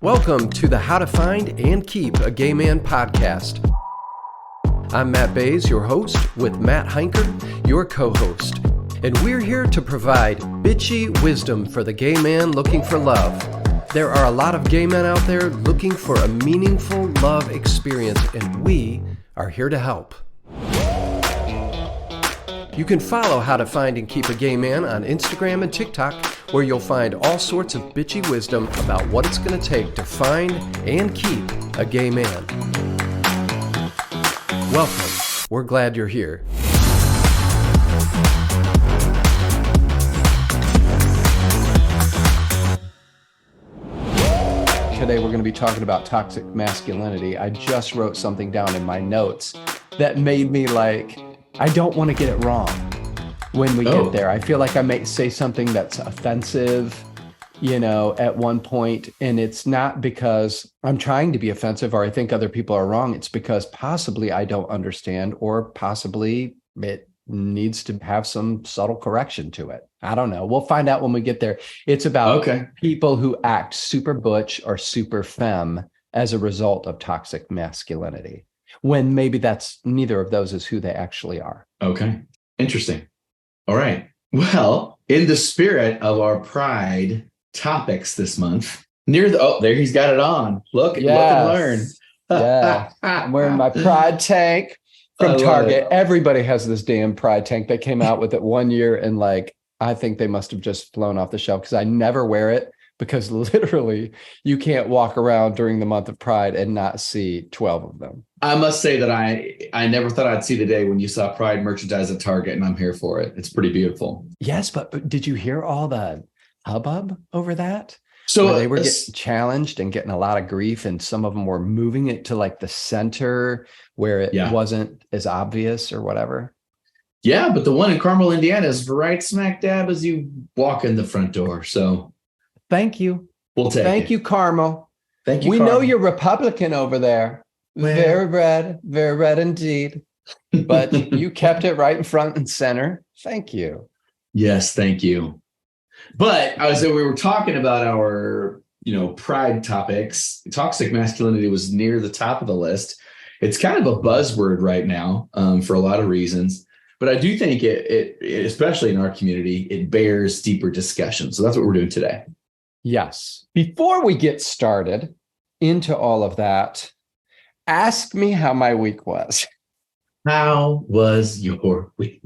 Welcome to the How to Find and Keep a Gay Man podcast. I'm Matt Bays, your host, with Matt Heinker, your co-host. And we're here to provide bitchy wisdom for the gay man looking for love. There are a lot of gay men out there looking for a meaningful love experience, and we are here to help. You can follow How to Find and Keep a Gay Man on Instagram and TikTok, where you'll find all sorts of bitchy wisdom about what it's going to take to find and keep a gay man. Welcome. We're glad you're here. Today we're going to be talking about toxic masculinity. I just wrote something down in my notes that made me I don't want to get it wrong when we get there. I feel like I may say something that's offensive, at one point, and it's not because I'm trying to be offensive or I think other people are wrong. It's because possibly I don't understand, or possibly it needs to have some subtle correction to it. I don't know. We'll find out when we get there. It's about people who act super butch or super femme as a result of toxic masculinity, when maybe that's neither of those is who they actually are. Okay. Interesting. All right. Well, in the spirit of our pride topics this month, there he's got it on. Look and learn. Yeah. I'm wearing my pride tank from Target. Everybody has this damn pride tank. They came out with it one year, and I think they must have just flown off the shelf because I never wear it, because literally you can't walk around during the month of Pride and not see 12 of them. I must say that I never thought I'd see the day when you saw Pride merchandise at Target, and I'm here for it. It's pretty beautiful. Yes, but did you hear all the hubbub over that? So they were getting challenged and getting a lot of grief, and some of them were moving it to the center where it wasn't as obvious or whatever. Yeah, but the one in Carmel, Indiana is right smack dab as you walk in the front door. So thank you. We'll take it. Thank you, Carmel. Thank you. We know you're Republican over there. Well, very red indeed. But you kept it right in front and center. Thank you. Yes, thank you. But we were talking about our, pride topics. Toxic masculinity was near the top of the list. It's kind of a buzzword right now for a lot of reasons. But I do think it, especially in our community, it bears deeper discussion. So that's what we're doing today. Yes. Before we get started into all of that, ask me how my week was. How was your week?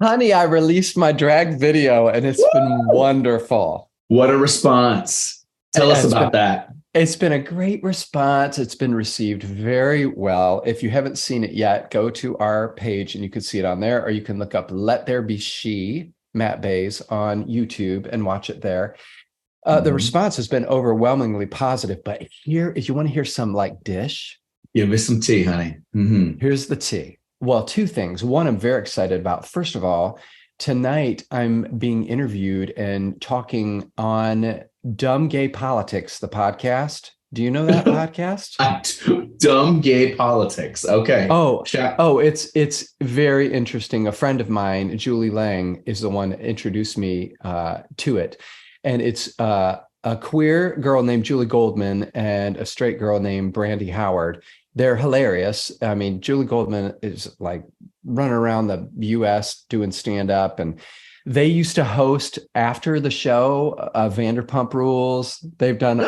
Honey, I released my drag video and it's been wonderful. What a response. Tell us about that. It's been a great response. It's been received very well. If you haven't seen it yet, go to our page and you can see it on there, or you can look up Let There Be She, Matt Bays, on YouTube and watch it there. The response has been overwhelmingly positive, but if you want to hear some dish. Give me some tea, honey. Mm-hmm. Here's the tea. Well, two things. One, I'm very excited about. First of all, tonight I'm being interviewed and talking on Dumb Gay Politics, the podcast. Do you know that podcast? Dumb Gay Politics. Okay. It's very interesting. A friend of mine, Julie Lang, is the one that introduced me to it. And it's a queer girl named Julie Goldman and a straight girl named Brandy Howard. They're hilarious. I mean, Julie Goldman is running around the U.S. doing stand-up, and they used to host after the show Vanderpump Rules. They've done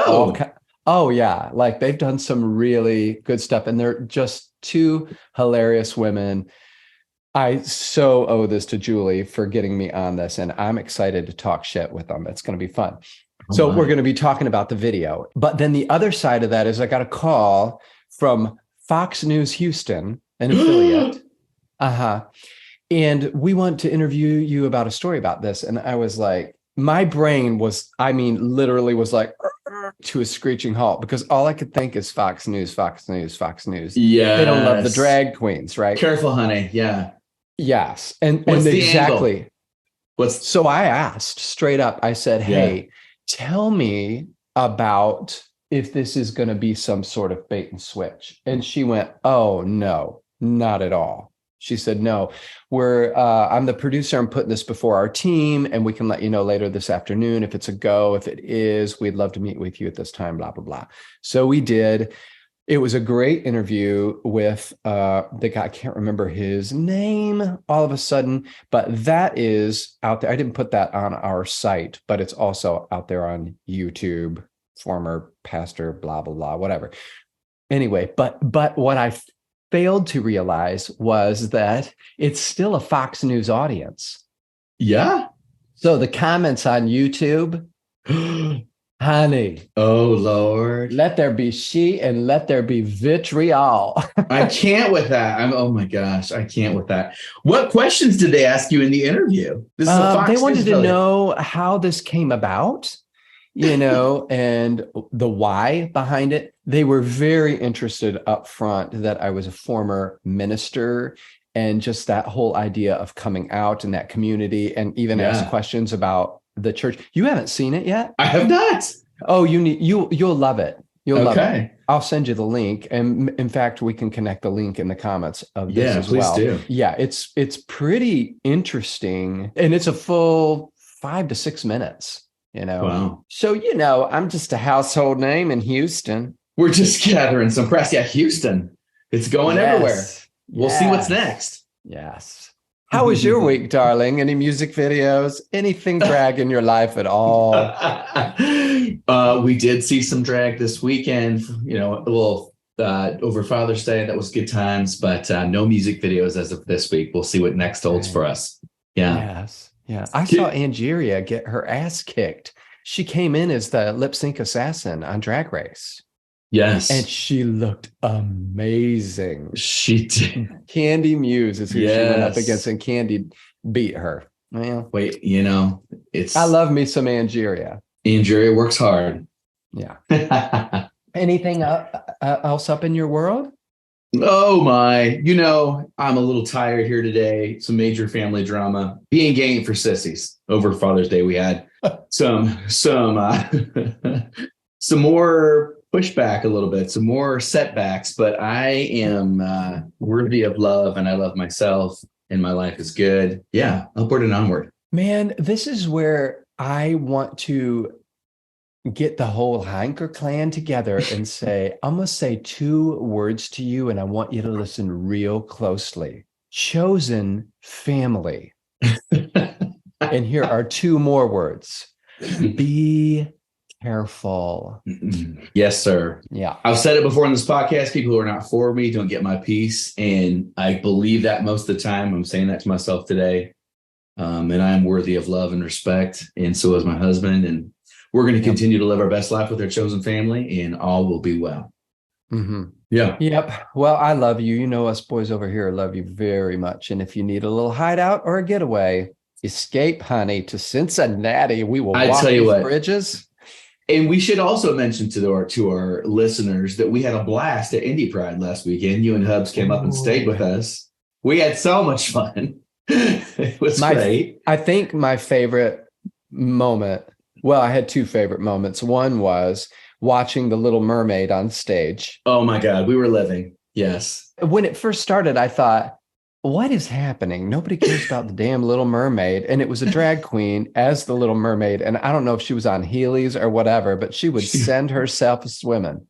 they've done some really good stuff, and they're just two hilarious women. I so owe this to Julie for getting me on this, and I'm excited to talk shit with them. It's going to be fun. So we're going to be talking about the video. But then the other side of that is I got a call from Fox News Houston, an affiliate. And we want to interview you about a story about this. And I was my brain was, literally was to a screeching halt, because all I could think is Fox News, Fox News, Fox News. Yeah. They don't love the drag queens, right? Careful, honey. Yeah. Yes. And exactly. So I asked straight up, I said, hey, tell me about if this is going to be some sort of bait and switch. And she went, oh, no, not at all. She said, no, I'm the producer. I'm putting this before our team, and we can let you know later this afternoon if it's a go. If it is, we'd love to meet with you at this time, blah, blah, blah. So we did. It was a great interview with the guy. I can't remember his name all of a sudden, but that is out there. I didn't put that on our site, but it's also out there on YouTube, former pastor, blah, blah, blah, whatever. Anyway, but what I failed to realize was that it's still a Fox News audience. Yeah. So the comments on YouTube, honey, oh Lord, let there be she and let there be vitriol. I can't with that. Oh my gosh, I can't with that. What questions did they ask you in the interview? This is a Fox they wanted News to affiliate. know how this came about, and the why behind it. They were very interested up front that I was a former minister, and just that whole idea of coming out in that community, and even asked questions about the church. You haven't seen it yet? I have not. Oh, you'll love it. You'll love it. I'll send you the link. And in fact, we can connect the link in the comments of this as well. Do. Yeah, it's pretty interesting. And it's a full 5 to 6 minutes, Wow. So, I'm just a household name in Houston. We're just gathering some press. Yeah, Houston. It's going everywhere. We'll see what's next. Yes. How was your week, darling? Any music videos? Anything drag in your life at all? We did see some drag this weekend, a little over Father's Day. That was good times, but no music videos as of this week. We'll see what next holds for us. Yeah. Yes. Yeah. I saw Angeria get her ass kicked. She came in as the lip sync assassin on Drag Race. Yes. And she looked amazing. She did. Candy Muse is who she went up against, and Candy beat her. Well, wait, I love me some Angeria. Angeria works hard. Yeah. Anything else up in your world? Oh my, I'm a little tired here today. Some major family drama. Being gay for sissies. Over Father's Day, we had some more pushback a little bit, some more setbacks, but I am worthy of love, and I love myself, and my life is good. Yeah, upward and onward. Man, this is where I want to get the whole Heinker clan together and say, I'm going to say 2 words to you, and I want you to listen real closely. Chosen family. And here are 2 more words. Be careful. Yes, sir. Yeah. I've said it before in this podcast. People who are not for me don't get my peace. And I believe that most of the time. I'm saying that to myself today. And I'm worthy of love and respect. And so is my husband. And we're going to continue to live our best life with our chosen family, and all will be well. Mm-hmm. Yeah. Yep. Well, I love you. Us boys over here love you very much. And if you need a little hideout or a getaway, escape, honey, to Cincinnati. We will walk these bridges. And we should also mention to our listeners that we had a blast at Indie Pride last weekend. You and Hubs came up and stayed with us. We had so much fun. It was great. I think my favorite moment, well, I had 2 favorite moments. One was watching The Little Mermaid on stage. Oh my God, we were living. Yes. When it first started, I thought, what is happening? Nobody cares about the damn Little Mermaid. And it was a drag queen as the Little Mermaid. And I don't know if she was on Heelys or whatever, but she would send herself swimming.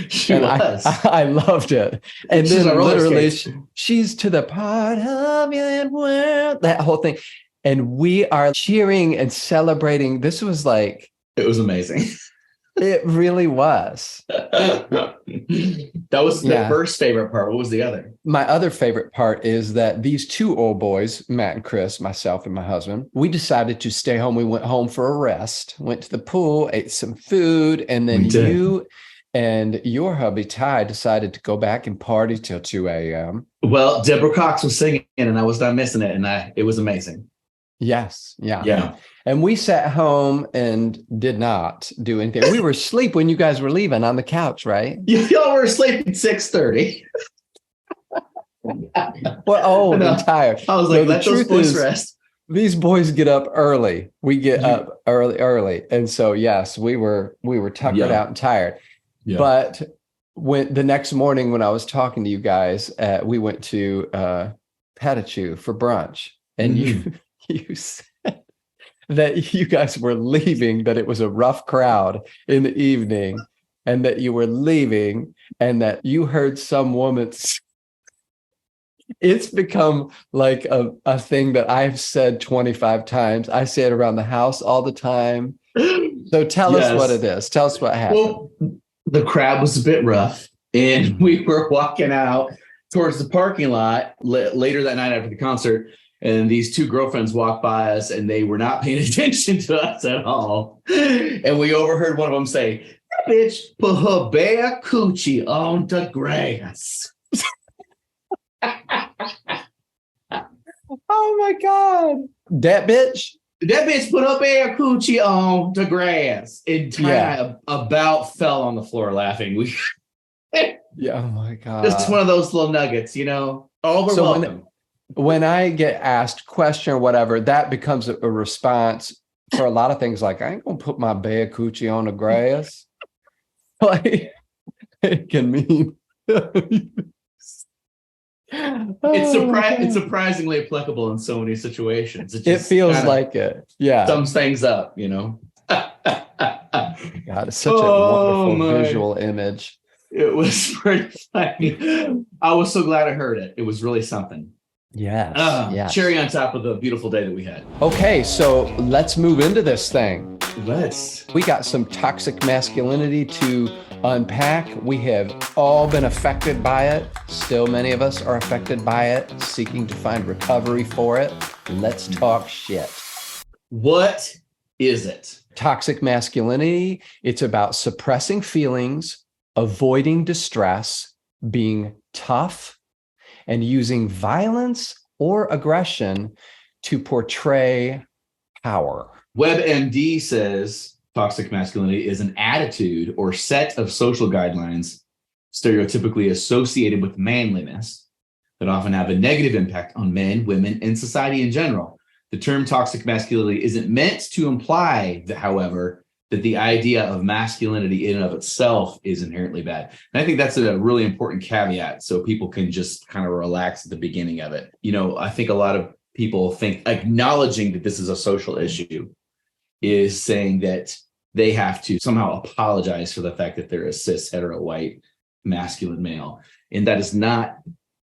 She was. I loved it. And then literally she's to the part of your world, that whole thing. And we are cheering and celebrating. This was like, it was amazing. It really was. That was the first favorite part. What was the other? My other favorite part is that these 2 old boys, Matt and Chris, myself and my husband, we decided to stay home. We went home for a rest, went to the pool, ate some food, and then you and your hubby, Ty, decided to go back and party till 2 a.m. Well, Deborah Cox was singing, and I was not missing it, and it was amazing. Yes. Yeah. And we sat home and did not do anything. We were asleep when you guys were leaving on the couch, right? Y'all were asleep at 6:30. Well, I'm tired. I was like, let those boys rest. These boys get up early. We get up early. And so, yes, we were tuckered out and tired. Yeah. But when the next morning when I was talking to you guys, we went to Pettichoux for brunch, and you said that you guys were leaving, that it was a rough crowd in the evening, and that you were leaving, and that you heard some woman. It's become like a thing that I've said 25 times. I say it around the house all the time. So tell us what it is. Tell us what happened. Well, the crowd was a bit rough, and we were walking out towards the parking lot later that night after the concert, and these two girlfriends walked by us, and they were not paying attention to us at all. And we overheard one of them say, "That bitch put her bare coochie on the grass." Oh my God. That bitch put her bare coochie on the grass. And Ty about fell on the floor laughing. We yeah, oh my God. Just one of those little nuggets, Oh, we're welcome. When I get asked question or whatever, that becomes a response for a lot of things. Like, I ain't gonna put my bare coochie on the grass. Like, it can mean it's surprisingly applicable in so many situations. It feels like it. Yeah. Sums things up, God, it's such a wonderful visual image. It was pretty funny. I was so glad I heard it. It was really something. Yes. Cherry on top of the beautiful day that we had. Okay, so let's move into this thing. We got some toxic masculinity to unpack. We have all been affected by it. Still, many of us are affected by it, seeking to find recovery for it. Let's talk shit. What is it? Toxic masculinity. It's about suppressing feelings, avoiding distress, being tough, and using violence or aggression to portray power. WebMD says toxic masculinity is an attitude or set of social guidelines stereotypically associated with manliness that often have a negative impact on men, women, and society in general. The term toxic masculinity isn't meant to imply that, however, that the idea of masculinity in and of itself is inherently bad. And I think that's a really important caveat, so people can just kind of relax at the beginning of it. I think a lot of people think acknowledging that this is a social issue is saying that they have to somehow apologize for the fact that they're a cis hetero white masculine male. And that is not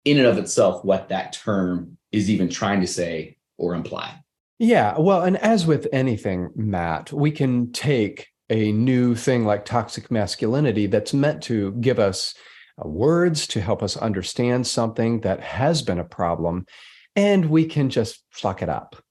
in and of itself what that term is even trying to say or imply. Yeah, well, and as with anything, Matt, we can take a new thing like toxic masculinity that's meant to give us words to help us understand something that has been a problem, and we can just fuck it up,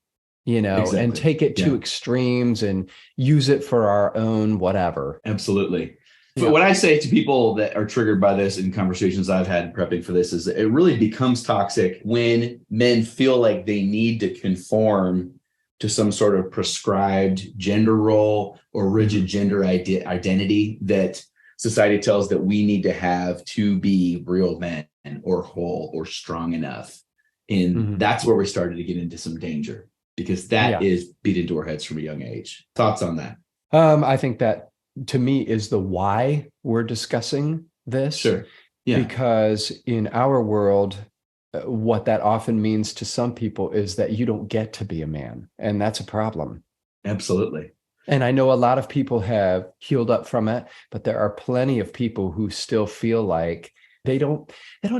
exactly. And take it to extremes and use it for our own whatever. Absolutely. But what I say to people that are triggered by this in conversations I've had prepping for this is that it really becomes toxic when men feel like they need to conform to some sort of prescribed gender role or rigid gender identity that society tells that we need to have to be real men or whole or strong enough. And that's where we started to get into some danger, because that is beat into our heads from a young age. Thoughts on that? I think that, to me, is the why we're discussing this. Sure. Yeah. Because in our world, what that often means to some people is that you don't get to be a man. And that's a problem. Absolutely. And I know a lot of people have healed up from it, but there are plenty of people who still feel like they don't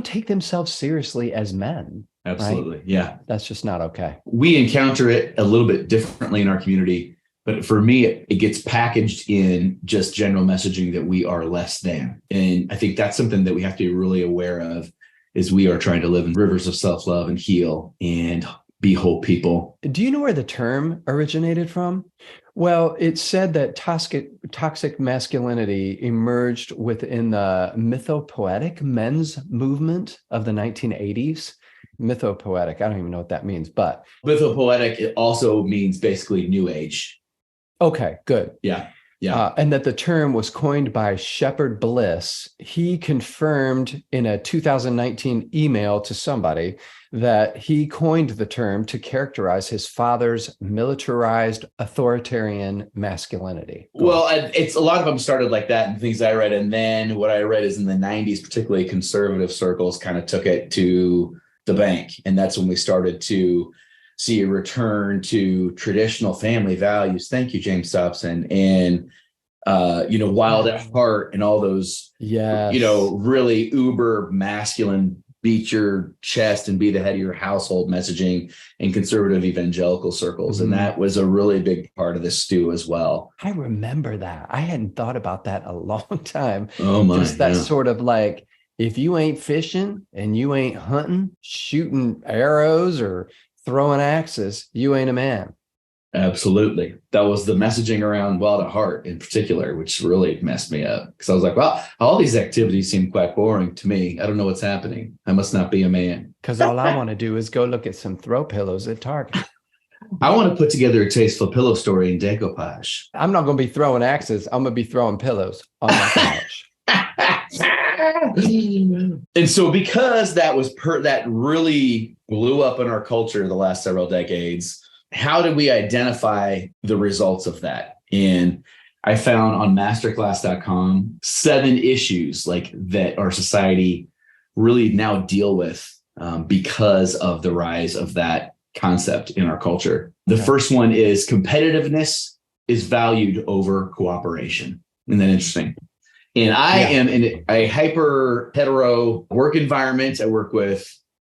take themselves seriously as men. Absolutely. Right? Yeah. That's just not okay. We encounter it a little bit differently in our community, but for me, it gets packaged in just general messaging that we are less than. And I think that's something that we have to be really aware of, is we are trying to live in rivers of self-love and heal and be whole people. Do you know where the term originated from? Well, it's said that toxic masculinity emerged within the mythopoetic men's movement of the 1980s. Mythopoetic, I don't even know what that means, but mythopoetic, it also means basically new age. Okay, good. Yeah. And that the term was coined by Shepard Bliss. He confirmed in a 2019 email to somebody that he coined the term to characterize his father's militarized authoritarian masculinity. Well, it's a lot of them started like that and things I read. And then what I read is in the 90s, particularly conservative circles kind of took it to the bank. And that's when we started to see a return to traditional family values. Thank you, James Dobson. And, Wild at Heart and all those, really uber masculine, beat your chest and be the head of your household messaging in conservative evangelical circles. And that was a really big part of the stew as well. I remember that. I hadn't thought about that a long time. Oh my. Just that sort of like, if you ain't fishing and you ain't hunting, shooting arrows or throwing axes, you ain't a man. Absolutely. That was the messaging around Wild at Heart in particular, which really messed me up because I was like, well, all these activities seem quite boring to me. I don't know what's happening. I must not be a man. Because all I want to do is go look at some throw pillows at Target. I want to put together a tasteful pillow story in decoupage. I'm not going to be throwing axes. I'm going to be throwing pillows on my couch. And so because that was that really blew up in our culture the last several decades, how did we identify the results of that? And I found on masterclass.com 7 issues like that our society really now deal with because of the rise of that concept in our culture. The first one is competitiveness is valued over cooperation. Isn't that interesting? And I am in a hyper hetero work environment. I work with,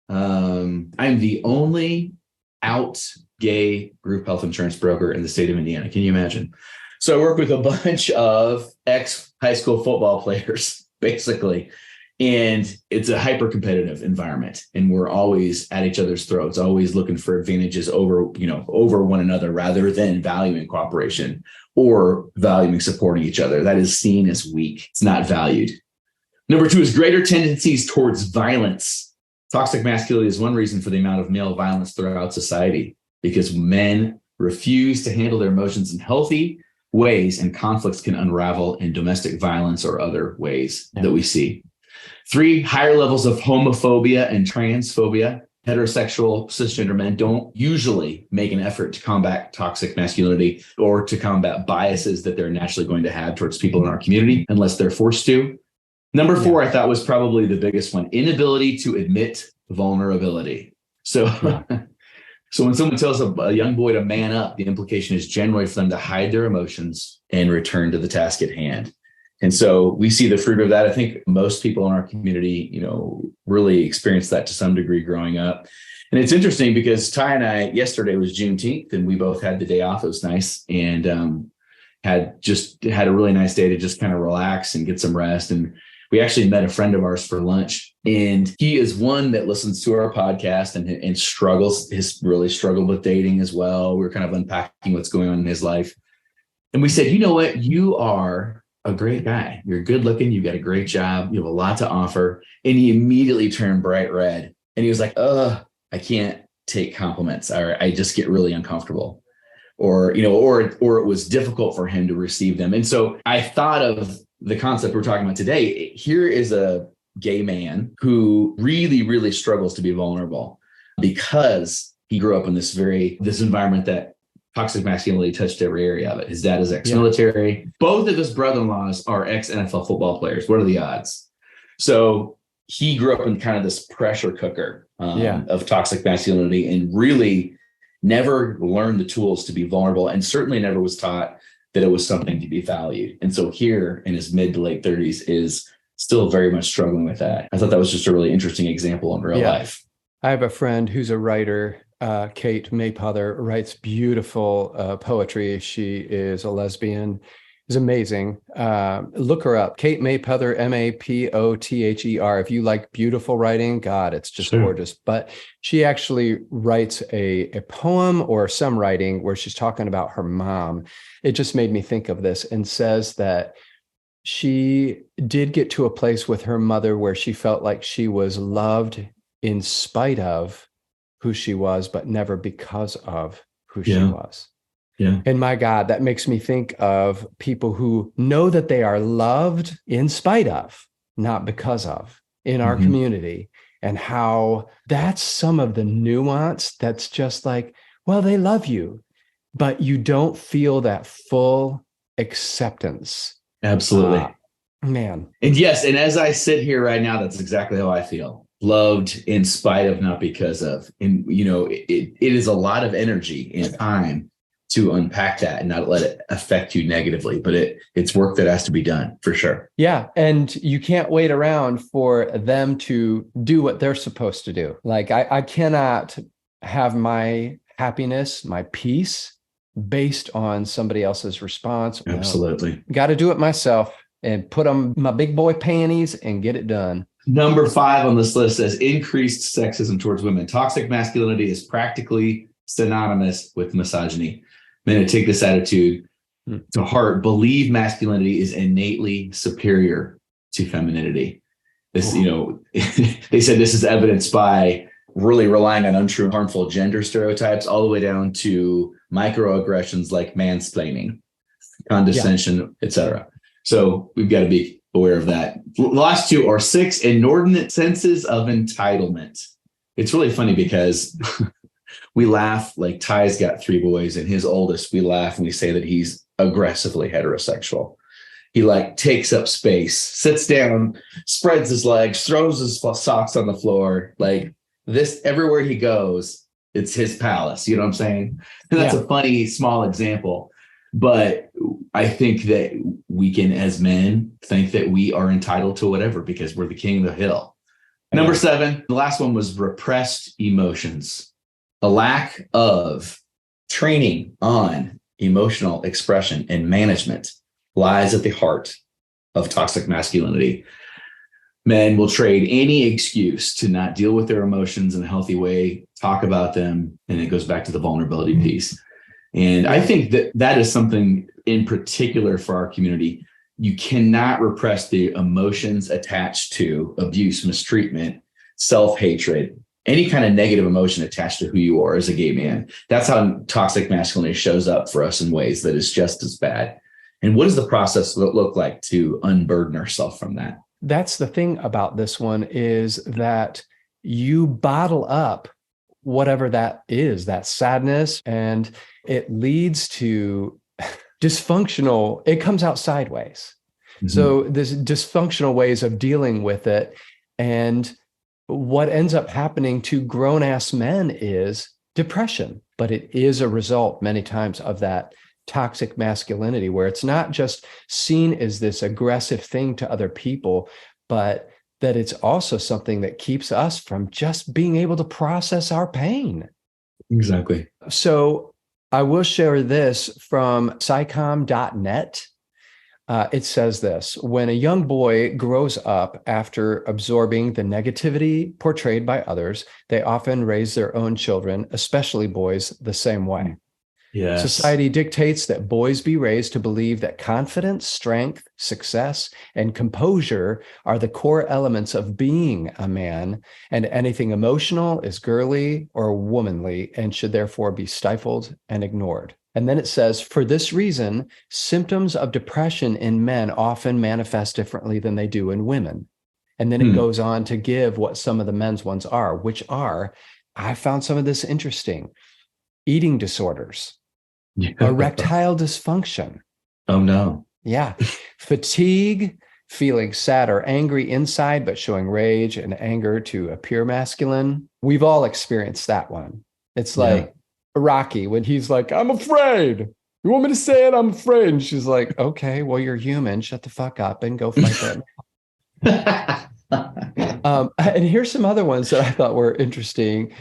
I'm the only out gay group health insurance broker in the state of Indiana. Can you imagine? So I work with a bunch of ex high school football players, basically. And it's a hyper competitive environment. And we're always at each other's throats, always looking for advantages over one another rather than valuing cooperation or valuing supporting each other. That is seen as weak. It's not valued. Number 2 is greater tendencies towards violence. Toxic masculinity is one reason for the amount of male violence throughout society, because men refuse to handle their emotions in healthy ways, and conflicts can unravel in domestic violence or other ways that we see. 3, higher levels of homophobia and transphobia. Heterosexual cisgender men don't usually make an effort to combat toxic masculinity or to combat biases that they're naturally going to have towards people in our community unless they're forced to. Number 4, I thought was probably the biggest one, inability to admit vulnerability. So, so when someone tells a young boy to man up, the implication is generally for them to hide their emotions and return to the task at hand. And so we see the fruit of that. I think most people in our community, really experienced that to some degree growing up. And it's interesting because Ty and I, yesterday was Juneteenth and we both had the day off. It was nice. And had a really nice day to just kind of relax and get some rest. And we actually met a friend of ours for lunch, and he is one that listens to our podcast and struggles, has really struggled with dating as well. We were kind of unpacking what's going on in his life. And we said, you know what? You are a great guy. You're good looking. You've got a great job. You have a lot to offer. And he immediately turned bright red. And he was like, I can't take compliments. I just get really uncomfortable. Or it was difficult for him to receive them. And so I thought of the concept we're talking about today. Here is a gay man who really, really struggles to be vulnerable because he grew up in this environment that toxic masculinity touched every area of it. His dad is ex-military. Yeah. Both of his brother-in-laws are ex-NFL football players. What are the odds? So he grew up in kind of this pressure cooker of toxic masculinity and really never learned the tools to be vulnerable, and certainly never was taught that it was something to be valued. And so here in his mid to late 30s is still very much struggling with that. I thought that was just a really interesting example in real life. I have a friend who's a writer, Kate Maypother, writes beautiful poetry. She is a lesbian. Is amazing. Look her up. Kate Maypother, Mapother. If you like beautiful writing, God, it's just gorgeous. But she actually writes a poem or some writing where she's talking about her mom. It just made me think of this, and says that she did get to a place with her mother where she felt like she was loved in spite of who she was, but never because of who she was. Yeah. And my God, that makes me think of people who know that they are loved in spite of, not because of, in our community, and how that's some of the nuance that's just like, well, they love you, but you don't feel that full acceptance. Absolutely. Man. And yes, and as I sit here right now, that's exactly how I feel. loved in spite of, not because of. And, it is a lot of energy and time to unpack that and not let it affect you negatively. But it's work that has to be done for sure. Yeah. And you can't wait around for them to do what they're supposed to do. Like I cannot have my happiness, my peace based on somebody else's response. Absolutely. Got to do it myself and put on my big boy panties and get it done. Number 5 on this list says increased sexism towards women. Toxic masculinity is practically synonymous with misogyny. Men who take this attitude to heart believe masculinity is innately superior to femininity. This, they said this is evidenced by really relying on untrue, harmful gender stereotypes, all the way down to microaggressions like mansplaining, condescension, etc. So we've got to be aware of that. The last 2 are 6 inordinate senses of entitlement. It's really funny because we laugh, like Ty's got 3 boys and his oldest, we laugh and we say that he's aggressively heterosexual. He takes up space, sits down, spreads his legs, throws his socks on the floor. Like this, everywhere he goes, it's his palace. You know what I'm saying? And that's a funny, small example. But I think that we can, as men, think that we are entitled to whatever because we're the king of the hill. Number 7, the last one was repressed emotions. A lack of training on emotional expression and management lies at the heart of toxic masculinity. Men will trade any excuse to not deal with their emotions in a healthy way, talk about them, and it goes back to the vulnerability piece. And I think that is something in particular for our community. You cannot repress the emotions attached to abuse, mistreatment, self-hatred, any kind of negative emotion attached to who you are as a gay man. That's how toxic masculinity shows up for us in ways that is just as bad. And what does the process look like to unburden ourselves from that? That's the thing about this one, is that you bottle up whatever that is, that sadness, and it leads to dysfunctional, it comes out sideways. Mm-hmm. So this dysfunctional ways of dealing with it. And what ends up happening to grown-ass men is depression, but it is a result many times of that toxic masculinity, where it's not just seen as this aggressive thing to other people, but that it's also something that keeps us from just being able to process our pain. Exactly. So I will share this from psychom.net. It says this: when a young boy grows up after absorbing the negativity portrayed by others, they often raise their own children, especially boys, the same way. Yes. Society dictates that boys be raised to believe that confidence, strength, success, and composure are the core elements of being a man, and anything emotional is girly or womanly and should therefore be stifled and ignored. And then it says, for this reason, symptoms of depression in men often manifest differently than they do in women. And then it goes on to give what some of the men's ones are, which are, I found some of this interesting: eating disorders, erectile dysfunction. Oh, no. Yeah. Fatigue, feeling sad or angry inside, but showing rage and anger to appear masculine. We've all experienced that one. It's like Rocky when he's like, I'm afraid. You want me to say it? I'm afraid. And she's like, okay, well, you're human. Shut the fuck up and go fight that. And here's some other ones that I thought were interesting.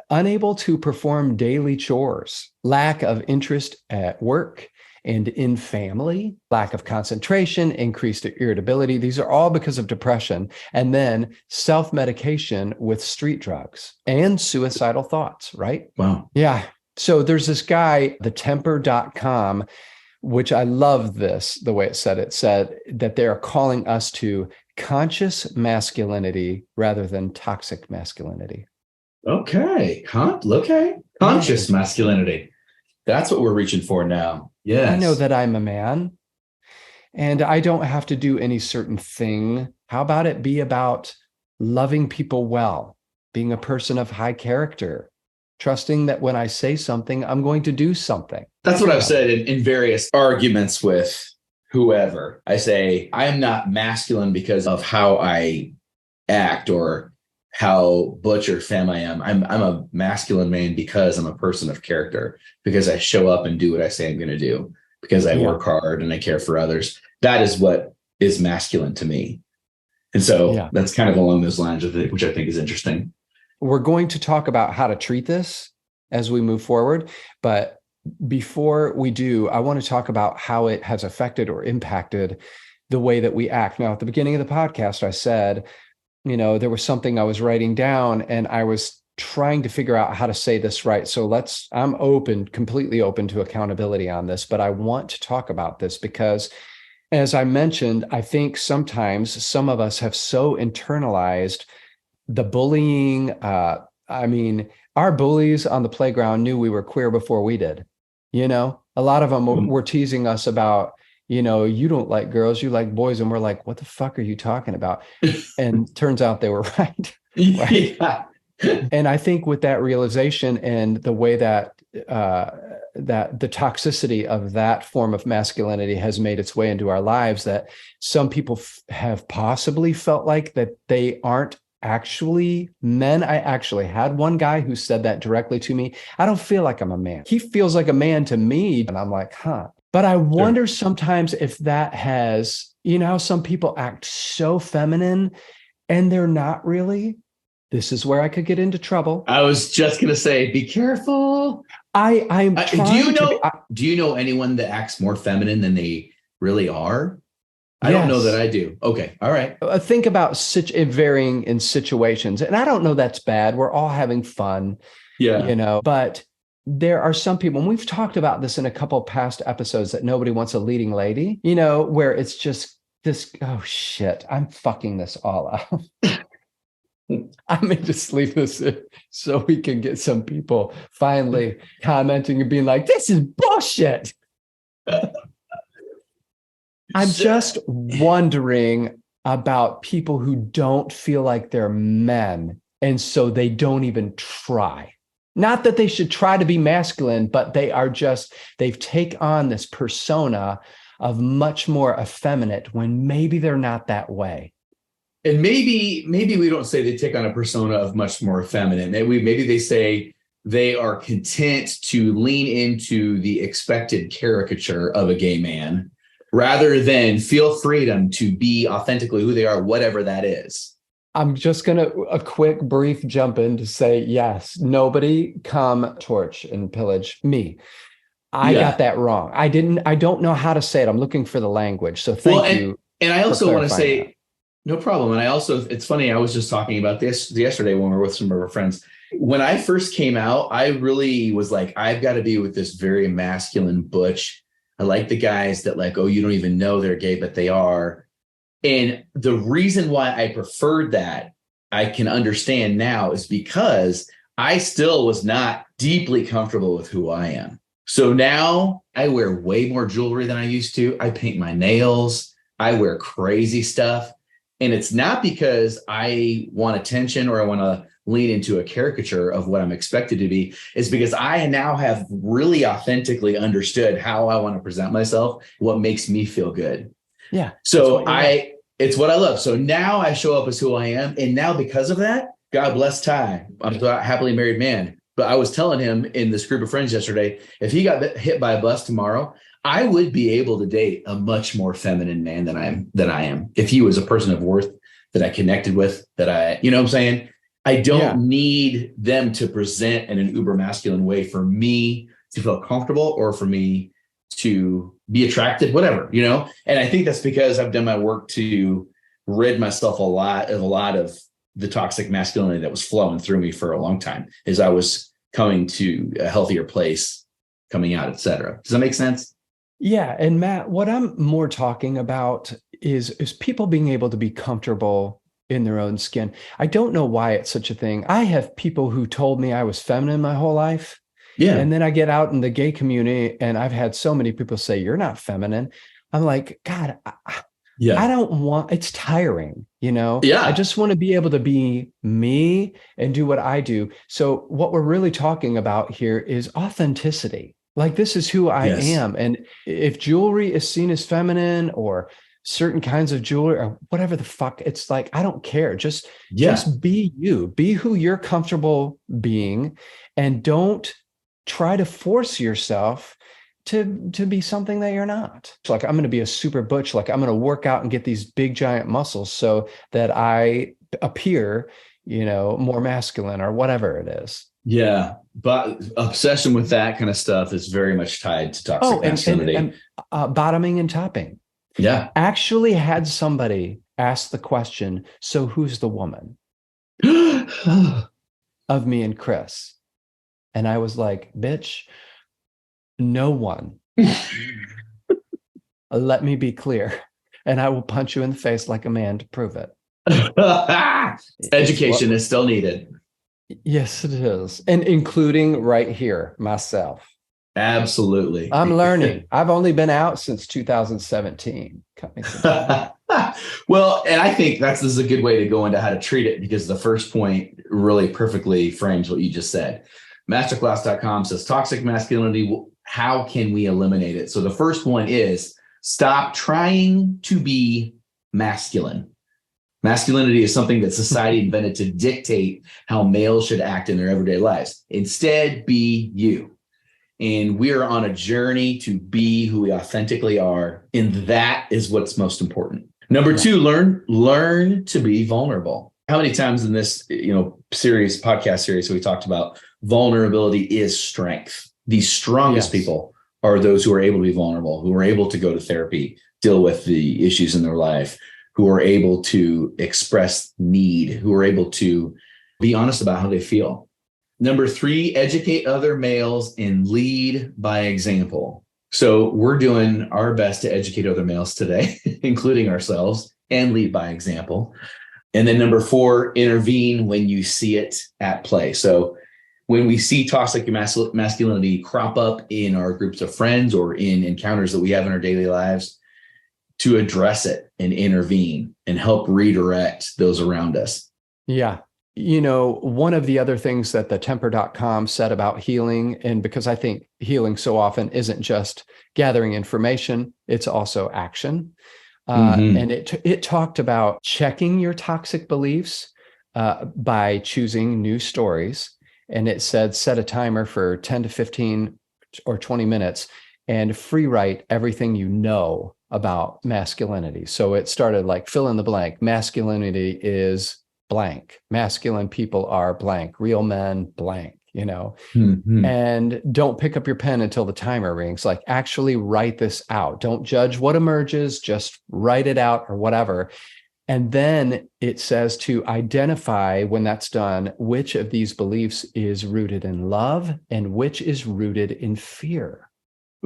Unable to perform daily chores, lack of interest at work and in family, lack of concentration, increased irritability. These are all because of depression. And then self-medication with street drugs and suicidal thoughts, right? Wow. Yeah. So there's this guy, thetemper.com, which I love this, the way it said that they are calling us to conscious masculinity rather than toxic masculinity. Okay. Conscious masculinity. That's what we're reaching for now. Yes. I know that I'm a man and I don't have to do any certain thing. How about it be about loving people well, being a person of high character, trusting that when I say something, I'm going to do something. That's what I've said in various arguments with whoever. I say, I am not masculine because of how I act or how butch or femme I am. I'm a masculine man because I'm a person of character, because I show up and do what I say I'm going to do, because I Yeah. work hard and I care for others. That is what is masculine to me. And so Yeah. that's kind of along those lines, which I think is interesting. We're going to talk about how to treat this as we move forward. But before we do, I want to talk about how it has affected or impacted the way that we act. Now, at the beginning of the podcast, I said, there was something I was writing down and I was trying to figure out how to say this right. So I'm completely open to accountability on this, but I want to talk about this because, as I mentioned, I think sometimes some of us have so internalized the bullying. Our bullies on the playground knew we were queer before we did. A lot of them were teasing us about, you don't like girls, you like boys. And we're like, what the fuck are you talking about? And turns out they were right. Right. Yeah. And I think with that realization and the way that that the toxicity of that form of masculinity has made its way into our lives, that some people have possibly felt like that they aren't actually men. I actually had one guy who said that directly to me. I don't feel like I'm a man. He feels like a man to me. And I'm like, huh. But I wonder sometimes if that has, how some people act so feminine and they're not really. This is where I could get into trouble. I was just going to say, be careful. I'm trying do you know anyone that acts more feminine than they really are? I Yes. don't know that I do. Okay. All right. Think about varying in situations. And I don't know that's bad. We're all having fun, but there are some people, and we've talked about this in a couple past episodes, that nobody wants a leading lady, where it's just this, oh shit, I'm fucking this all up. I may just leave this in so we can get some people finally commenting and being like, this is bullshit. I'm just wondering about people who don't feel like they're men, and so they don't even try. Not that they should try to be masculine, but they've taken on this persona of much more effeminate when maybe they're not that way. And maybe we don't say they take on a persona of much more feminine. Maybe they say they are content to lean into the expected caricature of a gay man rather than feel freedom to be authentically who they are, whatever that is. I'm just going to a quick brief jump in to say, yes, nobody come torch and pillage me. I got that wrong. I don't know how to say it. I'm looking for the language. So thank you. And I also want to say that. No problem. And it's funny, I was just talking about this yesterday when we were with some of our friends. When I first came out, I really was like, I've got to be with this very masculine butch. I like the guys that like, oh, you don't even know they're gay, but they are. And the reason why I preferred that, I can understand now, is because I still was not deeply comfortable with who I am. So now I wear way more jewelry than I used to. I paint my nails. I wear crazy stuff. And it's not because I want attention or I want to lean into a caricature of what I'm expected to be. It's because I now have really authentically understood how I want to present myself, what makes me feel good. Yeah. So it's what I love. So now I show up as who I am. And now because of that, God bless Ty, I'm a happily married man. But I was telling him in this group of friends yesterday, if he got hit by a bus tomorrow, I would be able to date a much more feminine man than I am. If he was a person of worth that I connected with, you know what I'm saying? I don't need them to present in an uber masculine way for me to feel comfortable or for me to be attracted, whatever, And I think that's because I've done my work to rid myself a lot of the toxic masculinity that was flowing through me for a long time as I was coming to a healthier place, coming out, et cetera. Does that make sense? Yeah. And Matt, what I'm more talking about is people being able to be comfortable in their own skin. I don't know why it's such a thing. I have people who told me I was feminine my whole life. Yeah. And then I get out in the gay community and I've had so many people say, you're not feminine. I'm like, God, I don't want, it's tiring, Yeah. I just want to be able to be me and do what I do. So what we're really talking about here is authenticity. Like, this is who I am. And if jewelry is seen as feminine or certain kinds of jewelry or whatever the fuck. It's like, I don't care. Just be you, be who you're comfortable being, and don't try to force yourself to be something that you're not. It's like, I'm going to be a super butch. Like, I'm going to work out and get these big giant muscles so that I appear, more masculine or whatever it is. Yeah. But obsession with that kind of stuff is very much tied to toxic masculinity. And bottoming and topping. Yeah. Actually had somebody ask the question, so who's the woman of me and Chris? And I was like, bitch, no one. Let me be clear. And I will punch you in the face like a man to prove it. Education is still needed. Yes, it is. And including right here, myself. Absolutely. I'm learning. I've only been out since 2017. Well, and I think this is a good way to go into how to treat it, because the first point really perfectly frames what you just said. Masterclass.com says toxic masculinity. How can we eliminate it? So the first one is stop trying to be masculine. Masculinity is something that society invented to dictate how males should act in their everyday lives. Instead, be you. And we're on a journey to be who we authentically are. And that is what's most important. Number two, learn to be vulnerable. How many times in this, podcast series we talked about vulnerability is strength. The strongest people are those who are able to be vulnerable, who are able to go to therapy, deal with the issues in their life, who are able to express need, who are able to be honest about how they feel. Number three, educate other males and lead by example. So we're doing our best to educate other males today, including ourselves, and lead by example. And then number four, intervene when you see it at play. So when we see toxic masculinity crop up in our groups of friends or in encounters that we have in our daily lives, to address it and intervene and help redirect those around us. Yeah. One of the other things that the temper.com said about healing, and because I think healing so often isn't just gathering information, it's also action. And it talked about checking your toxic beliefs by choosing new stories. And it said, set a timer for 10 to 15 or 20 minutes and free write everything you know about masculinity. So it started like fill in the blank. Masculinity is blank. Masculine people are blank. Real men, blank, and don't pick up your pen until the timer rings. Like, actually write this out. Don't judge what emerges, just write it out or whatever. And then it says to identify, when that's done, which of these beliefs is rooted in love and which is rooted in fear.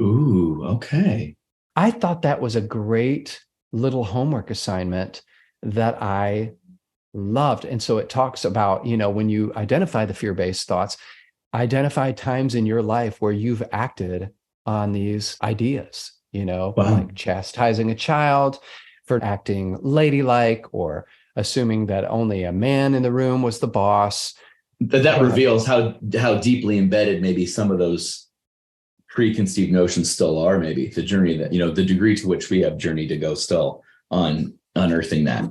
Ooh, okay. I thought that was a great little homework assignment that I loved. And so it talks about, when you identify the fear-based thoughts, identify times in your life where you've acted on these ideas, like chastising a child for acting ladylike, or assuming that only a man in the room was the boss. That reveals how deeply embedded maybe some of those preconceived notions still are, maybe the journey that, the degree to which we have journey to go still on unearthing that,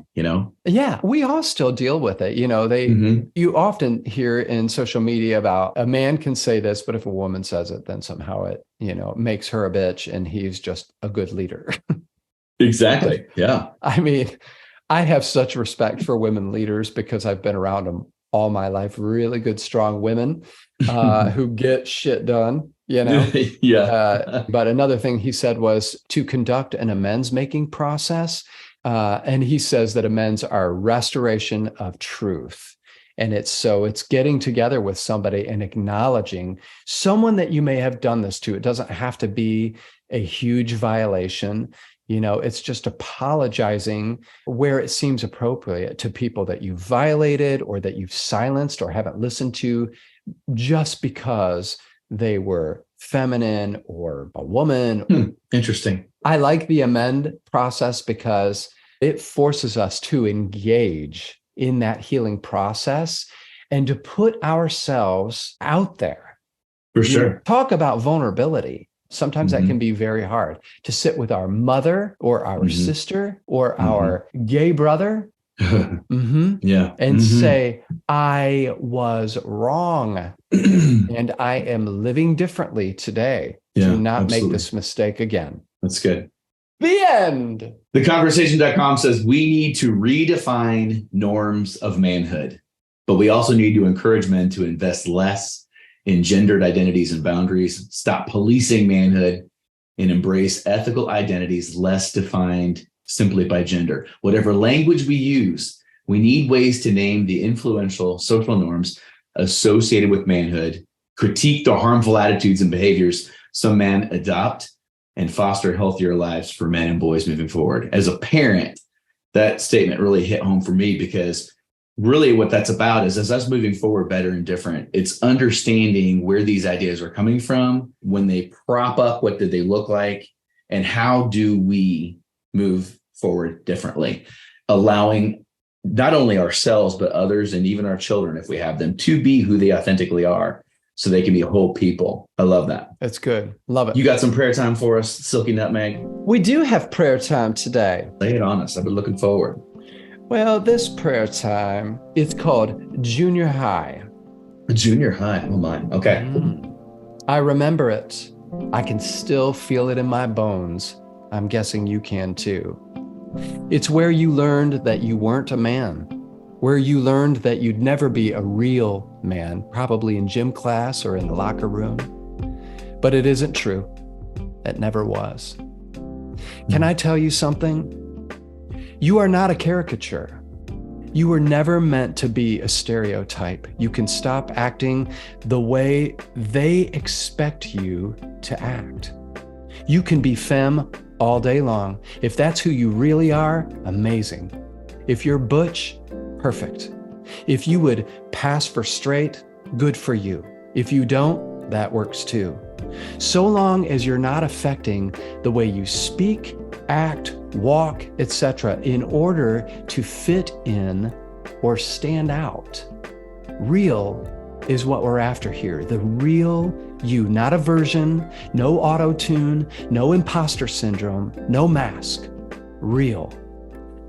Yeah, we all still deal with it. You often hear in social media about a man can say this, but if a woman says it, then somehow it, makes her a bitch and he's just a good leader. Exactly. Yeah. I mean, I have such respect for women leaders because I've been around them all my life. Really good, strong women who get shit done, Yeah. But another thing he said was to conduct an amends making process. And he says that amends are restoration of truth. And it's getting together with somebody and acknowledging someone that you may have done this to. It doesn't have to be a huge violation. It's just apologizing where it seems appropriate to people that you violated or that you've silenced or haven't listened to just because they were feminine or a woman. Interesting. I like the amend process because it forces us to engage in that healing process and to put ourselves out there. For sure. Talk about vulnerability. Sometimes that can be very hard to sit with our mother or our sister or our gay brother and say, I was wrong and I am living differently today. Do not make this mistake again. That's good. The end. TheConversation.com says we need to redefine norms of manhood, but we also need to encourage men to invest less in gendered identities and boundaries, stop policing manhood, and embrace ethical identities less defined simply by gender. Whatever language we use, we need ways to name the influential social norms associated with manhood, critique the harmful attitudes and behaviors some men adopt, and foster healthier lives for men and boys moving forward. As a parent, that statement really hit home for me, because really what that's about is, as us moving forward better and different, it's understanding where these ideas are coming from, when they prop up, what did they look like, and how do we move forward differently, allowing not only ourselves, but others and even our children, if we have them, to be who they authentically are so they can be whole people. I love that. That's good. Love it. You got some prayer time for us, Silky Nutmeg? We do have prayer time today. Lay it on us. I've been looking forward. Well, this prayer time, it's called Junior High. Junior high. Oh my. Okay. I remember it. I can still feel it in my bones. I'm guessing you can too. It's where you learned that you weren't a man, where you learned that you'd never be a real man, probably in gym class or in the locker room. But it isn't true. It never was. Can I tell you something? You are not a caricature. You were never meant to be a stereotype. You can stop acting the way they expect you to act. You can be femme all day long. If that's who you really are, amazing. If you're butch, perfect. If you would pass for straight, good for you. If you don't, that works too. So long as you're not affecting the way you speak, act, walk, etc., in order to fit in or stand out. Real is what we're after here. The real you, not a version, no auto-tune, no imposter syndrome, no mask. Real.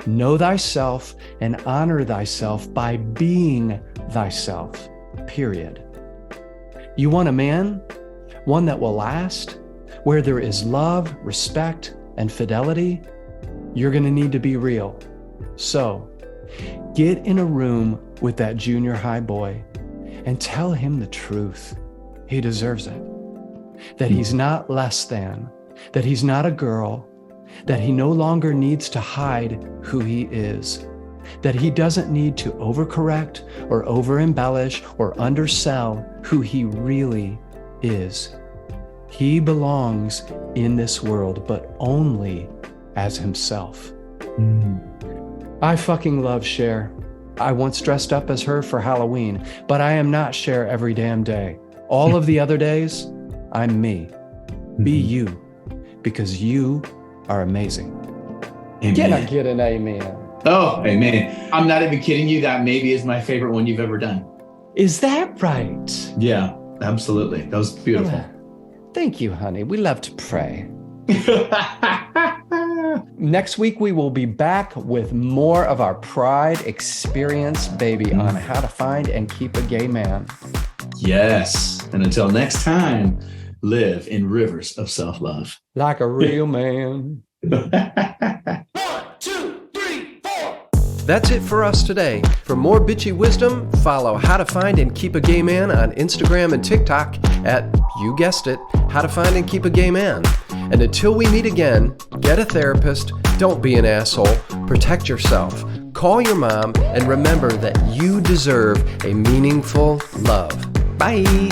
Know thyself and honor thyself by being thyself, period. You want a man? One that will last, where there is love, respect, and fidelity? You're going to need to be real. So, get in a room with that junior high boy and tell him the truth. He deserves it. That he's not less than, that he's not a girl, that he no longer needs to hide who he is, that he doesn't need to overcorrect or over-embellish or undersell who he really is. He belongs in this world, but only as himself. I fucking love Cher. I once dressed up as her for Halloween, but I am not Cher every damn day. All of the other days, I'm me. Be you, because you are amazing. Amen. Can I get an amen? Oh, amen. I'm not even kidding you. That maybe is my favorite one you've ever done. Is that right? Yeah, absolutely. That was beautiful. Thank you, honey. We love to pray. Next week, we will be back with more of our Pride experience, baby, on how to find and keep a gay man. Yes. And until next time, live in rivers of self-love. Like a real man. 1, 2, 3, 4. That's it for us today. For more bitchy wisdom, follow How to Find and Keep a Gay Man on Instagram and TikTok at, you guessed it, How to Find and Keep a Gay Man. And until we meet again, get a therapist, don't be an asshole, protect yourself, call your mom, and remember that you deserve a meaningful love. Bye.